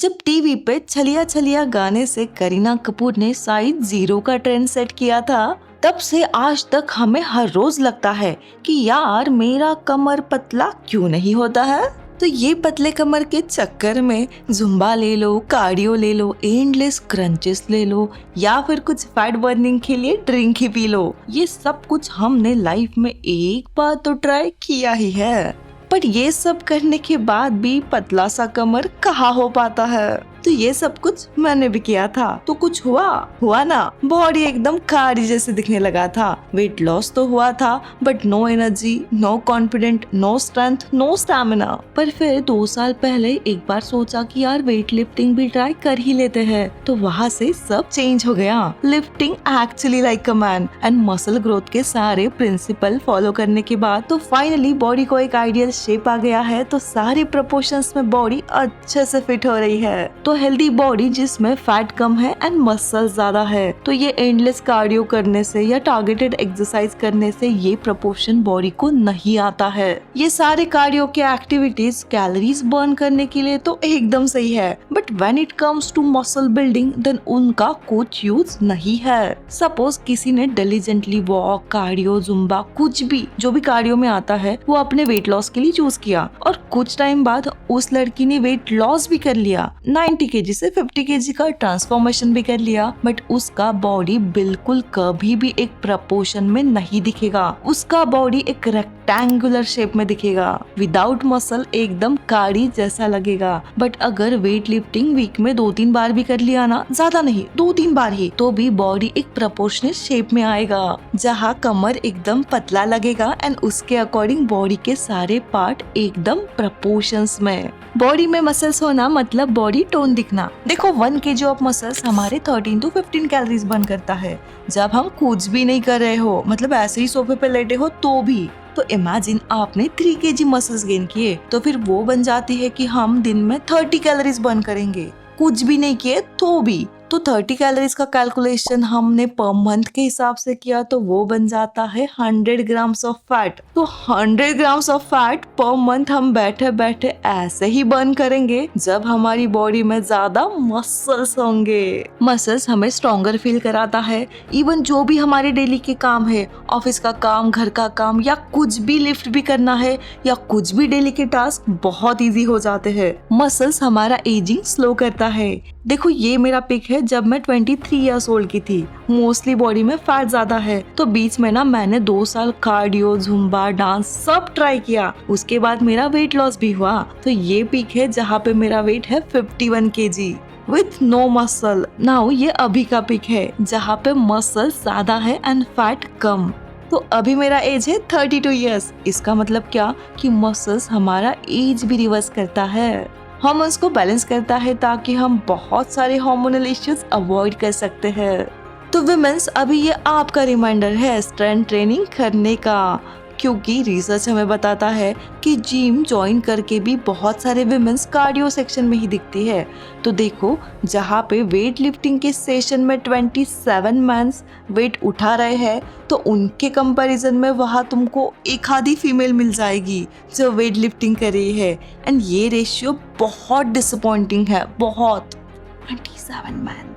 जब टीवी पे छलिया छलिया गाने से करीना कपूर ने साइज 0 का ट्रेंड सेट किया था, तब से आज तक हमें हर रोज लगता है कि यार मेरा कमर पतला क्यों नहीं होता है। तो ये पतले कमर के चक्कर में जुम्बा ले लो, कार्डियो ले लो, एंडलेस क्रंचेस ले लो या फिर कुछ फैट बर्निंग के लिए ड्रिंक ही पी लो। ये सब कुछ हमने लाइफ में एक बार तो ट्राई किया ही है, पर ये सब करने के बाद भी पतला सा कमर कहाँ हो पाता है। तो ये सब कुछ मैंने भी किया था, तो कुछ हुआ ना। बॉडी एकदम कारी जैसे दिखने लगा था। वेट लॉस तो हुआ था, but no energy, no confident, no strength, no stamina. पर फिर 2 साल पहले एक बार सोचा कि यार वेट लिफ्टिंग भी ट्राई कर ही लेते हैं, तो वहाँ से सब चेंज हो गया। Lifting actually like a man and muscle growth के सारे प्रिंसिपल फॉलो करने के बाद तो फाइनली बॉडी को एक आइडियल शेप आ गया है। तो सारे प्रोपोर्शंस में बॉडी अच्छे से फिट हो रही है। तो हेल्दी बॉडी जिसमें फैट कम है एंड मसल ज्यादा है, तो ये एंडलेस कार्डियो करने से या टारगेटेड एक्सरसाइज करने से ये प्रोपोर्शन बॉडी को नहीं आता है। ये सारे कार्डियो के एक्टिविटीज कैलोरीज बर्न करने के लिए तो एकदम सही है, but when it comes to muscle building then उनका कुछ यूज नहीं है। सपोज किसी ने डिलीजेंटली वॉक, कार्डियो, जुम्बा, कुछ भी जो भी कार्डियो में आता है वो अपने वेट लॉस के लिए चूज किया, और कुछ टाइम बाद उस लड़की ने वेट लॉस भी कर लिया, 90 केजी से 50 केजी का ट्रांसफॉर्मेशन भी कर लिया, बट उसका बॉडी बिल्कुल कभी भी एक प्रपोर्शन में नहीं दिखेगा। उसका बॉडी एक रेक्टेंगुलर शेप में दिखेगा, विदाउट मसल एकदम काड़ी जैसा लगेगा। बट अगर वेट लिफ्टिंग वीक में 2-3 बार भी कर लिया ना, ज्यादा नहीं 2-3 बार ही, तो भी बॉडी एक प्रोपोर्शनल शेप में आएगा, जहाँ कमर एकदम पतला लगेगा एंड उसके अकॉर्डिंग बॉडी के सारे पार्ट एकदम प्रपोर्शंस में। बॉडी में मसल्स होना मतलब बॉडी टोन दिखना। देखो 1 kg ऑफ मसल्स हमारे 13 to 15 कैलोरीज बर्न करता है। जब हम कुछ भी नहीं कर रहे हो, मतलब ऐसे ही सोफे पे लेटे हो तो भी, तो इमेजिन आपने 3 kg मसल्स गेन किए, तो फिर वो बन जाती है कि हम दिन में 30 कैलोरीज बर्न करेंगे, कुछ भी नहीं किए तो भी। तो 30 कैलोरीज का कैलकुलेशन हमने पर मंथ के हिसाब से किया, तो वो बन जाता है 100 ग्राम्स ऑफ फैट। तो 100 grams of fat per month हम बैठे बैठे ऐसे ही बर्न करेंगे जब हमारी बॉडी में ज्यादा मसल्स होंगे। मसल्स हमें स्ट्रॉन्गर फील कराता है। इवन जो भी हमारे डेली के काम है, ऑफिस का काम, घर का काम, या कुछ भी लिफ्ट भी करना है, या कुछ भी डेली के टास्क बहुत इजी हो जाते हैं। मसल्स हमारा एजिंग स्लो करता है। देखो ये मेरा पिक है जब मैं 23 इयर्स ओल्ड की थी। मोस्टली बॉडी में फैट ज्यादा है, तो बीच में ना मैंने 2 साल कार्डियो, जुम्बा, डांस सब ट्राई किया। उसके बाद मेरा वेट लॉस भी हुआ। तो ये पिक है जहाँ पे मेरा वेट है 51 kg with no muscle. Now ये अभी का पिक है जहाँ पे मसल ज्यादा है एंड फैट कम। तो अभी मेरा एज है 32 इयर्स। इसका मतलब क्या कि मसल्स हमारा एज भी रिवर्स करता है, हार्मोन्स को बैलेंस करता है, ताकि हम बहुत सारे हार्मोनल इश्यूज अवॉइड कर सकते हैं। तो विमेंस, अभी ये आपका रिमाइंडर है स्ट्रेंथ ट्रेनिंग करने का, क्योंकि रिसर्च हमें बताता है कि जिम ज्वाइन करके भी बहुत सारे विमेंस कार्डियो सेक्शन में ही दिखती है। तो देखो जहाँ पे वेट लिफ्टिंग के सेशन में 27 मेंस वेट उठा रहे हैं, तो उनके कंपैरिजन में वहाँ तुमको एक आधी फीमेल मिल जाएगी जो वेट लिफ्टिंग कर रही है। एंड ये रेशियो बहुत डिसअपॉइंटिंग है, बहुत। 27 मैन,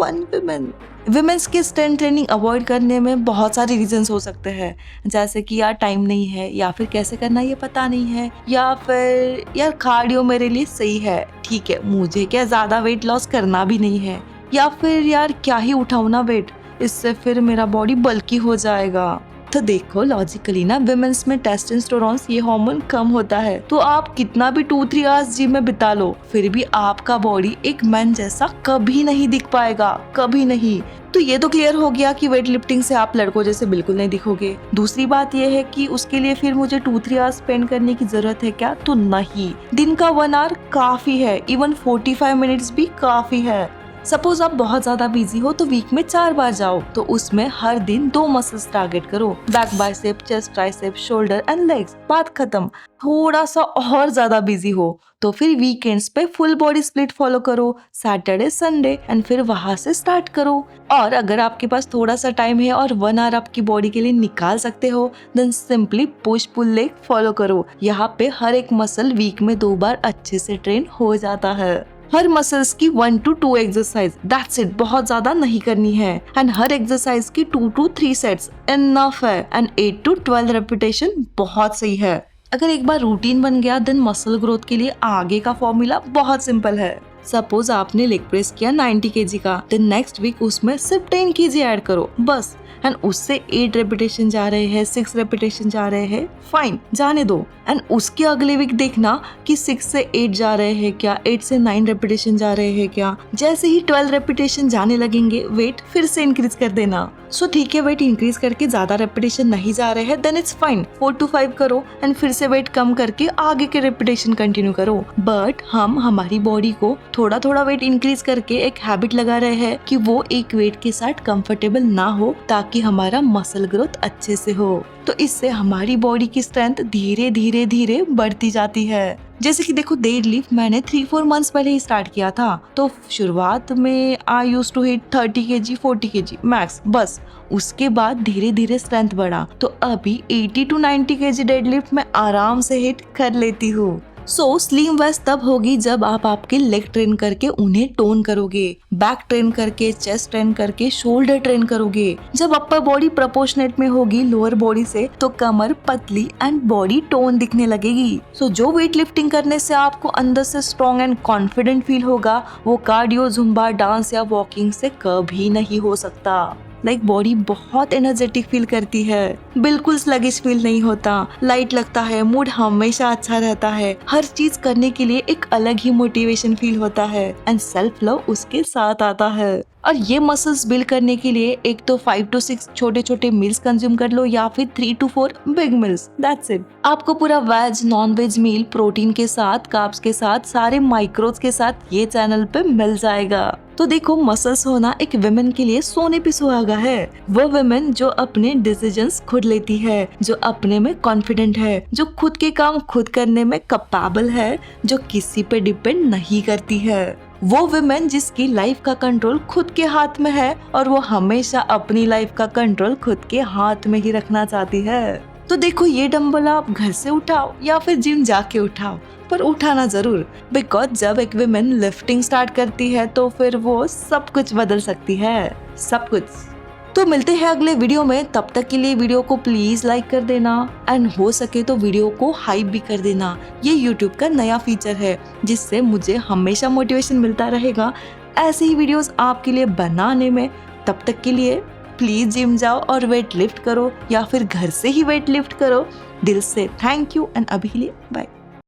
1 विमेन। विमेंस के स्ट्रेंथ ट्रेनिंग अवॉइड करने में बहुत सारे रीजंस हो सकते हैं, जैसे कि यार टाइम नहीं है, या फिर कैसे करना ये पता नहीं है, या फिर यार कार्डियो मेरे लिए सही है, ठीक है मुझे क्या ज्यादा वेट लॉस करना भी नहीं है, या फिर यार क्या ही उठाऊं ना वेट, इससे फिर मेरा बॉडी बल्की हो जाएगा। तो देखो लॉजिकली ना विमेंस में टेस्टोस्टेरोन ये हार्मोन कम होता है, तो आप कितना भी 2-3 आवर्स जिम में बिता लो, फिर भी आपका बॉडी एक मैन जैसा कभी नहीं दिख पाएगा, कभी नहीं। तो ये तो क्लियर हो गया कि वेट लिफ्टिंग से आप लड़कों जैसे बिल्कुल नहीं दिखोगे। दूसरी बात ये है कि उसके लिए फिर मुझे 2-3 आवर्स स्पेंड करने की जरूरत है क्या? तो नहीं, दिन का 1 आवर काफी है, इवन 45 मिनट्स भी काफी है। सपोज आप बहुत ज्यादा बिजी हो तो वीक में 4 बार जाओ, तो उसमें हर दिन 2 मसल्स टारगेट करो, back bicep, chest, tricep, shoulder and legs, बात खत्म। थोड़ा सा और ज्यादा बिजी हो तो फिर वीकेंड्स पे फुल बॉडी स्प्लिट फॉलो करो, सैटरडे संडे, एंड फिर वहां से स्टार्ट करो। और अगर आपके पास थोड़ा सा टाइम है और 1 आवर आपकी बॉडी के लिए निकाल सकते हो, then simply push pull leg follow करो। यहाँ पे हर एक मसल वीक में 2 बार अच्छे से ट्रेन हो जाता है। हर मसल्स की 1 to 2 एक्सरसाइज, दैट्स इट, बहुत ज्यादा नहीं करनी है। एंड हर एक्सरसाइज की 2 to 3 सेट्स इनफ है। एंड 8 to 12 रेपिटेशन बहुत सही है। अगर एक बार रूटीन बन गया देन मसल ग्रोथ के लिए आगे का फॉर्मूला बहुत सिंपल है। सपोज आपने लेग प्रेस किया 90 kg का, देन नेक्स्ट वीक उसमें सिर्फ 10 kg ऐड करो बस। एंड उससे 8 रेपिटेशन जा रहे हैं, 6 रेपिटेशन जा रहे हैं, फाइन, जाने दो। एंड उसके अगले वीक देखना कि 6 से 8 जा रहे हैं क्या, 8 से 9 रेपिटेशन जा रहे हैं क्या। जैसे ही 12 रेपिटेशन जाने लगेंगे वेट फिर से इंक्रीज कर देना। सो ठीक है, वेट इंक्रीज करके ज्यादा रेपिटेशन नहीं जा रहे हैं देन इट्स फाइन, 4 to 5 करो एंड फिर से वेट कम करके आगे के रेपिटेशन कंटिन्यू करो। बट हम हमारी बॉडी को थोड़ा थोड़ा वेट इंक्रीज करके एक हैबिट लगा रहे हैं कि वो एक वेट के साथ कंफर्टेबल ना हो ताकि हमारा मसल ग्रोथ अच्छे से हो। तो इससे हमारी बॉडी की स्ट्रेंथ धीरे धीरे धीरे बढ़ती जाती है। जैसे कि देखो, डेड लिफ्ट मैंने 3-4 मंथ्स पहले ही स्टार्ट किया था, तो शुरुआत में I used to hit 30 kg 40 kg max बस। उसके बाद धीरे धीरे स्ट्रेंथ बढ़ा, तो अभी 80 to 90 kg डेड लिफ्ट मैं आराम से हिट कर लेती हूँ। सो स्लिम वेस्ट तब होगी जब आप आपके लेग ट्रेन करके उन्हें टोन करोगे, बैक ट्रेन करके, चेस्ट ट्रेन करके, शोल्डर ट्रेन करोगे। जब अपर बॉडी प्रोपोर्शनेट में होगी लोअर बॉडी से तो कमर पतली एंड बॉडी टोन दिखने लगेगी। सो जो वेट लिफ्टिंग करने से आपको अंदर से स्ट्रॉन्ग एंड कॉन्फिडेंट फील होगा वो कार्डियो, जुम्बा, डांस या वॉकिंग से कभी नहीं हो सकता। लाइक बॉडी बहुत एनर्जेटिक फील करती है, बिल्कुल स्लगिश फील नहीं होता, लाइट लगता है, मूड हमेशा अच्छा रहता है, हर चीज करने के लिए एक अलग ही मोटिवेशन फील होता है एंड सेल्फ लव उसके साथ आता है। और ये मसल्स बिल्ड करने के लिए एक तो 5 to 6 छोटे छोटे मील्स कंज्यूम कर लो या फिर 3 to 4 big meals, that's it. आपको पूरा वेज नॉन वेज मील प्रोटीन के साथ, कार्ब्स के साथ, सारे माइक्रोज के साथ ये चैनल पे मिल जाएगा। तो देखो, मसल्स होना एक विमेन के लिए सोने पे सुहागा है। वो विमेन जो अपने डिसीजंस खुद लेती है, जो अपने में कॉन्फिडेंट है, जो खुद के काम खुद करने में कैपेबल है, जो किसी पे डिपेंड नहीं करती है। वो विमेन जिसकी लाइफ का कंट्रोल खुद के हाथ में है और वो हमेशा अपनी लाइफ का कंट्रोल खुद के हाथ में ही रखना चाहती है। तो देखो, ये डंबल आप घर से उठाओ या फिर जिम जाके उठाओ, पर उठाना जरूर, बिकॉज जब एक विमेन लिफ्टिंग स्टार्ट करती है तो फिर वो सब कुछ बदल सकती है, सब कुछ। तो मिलते हैं अगले वीडियो में, तब तक के लिए वीडियो को प्लीज लाइक कर देना एंड हो सके तो वीडियो को हाइप भी कर देना। ये यूट्यूब का नया फीचर है जिससे मुझे हमेशा मोटिवेशन मिलता रहेगा ऐसी ही वीडियोस आपके लिए बनाने में। तब तक के लिए प्लीज जिम जाओ और वेट लिफ्ट करो या फिर घर से ही वेट लिफ्ट करो। दिल से थैंक यू एंड अभी के लिए बाय।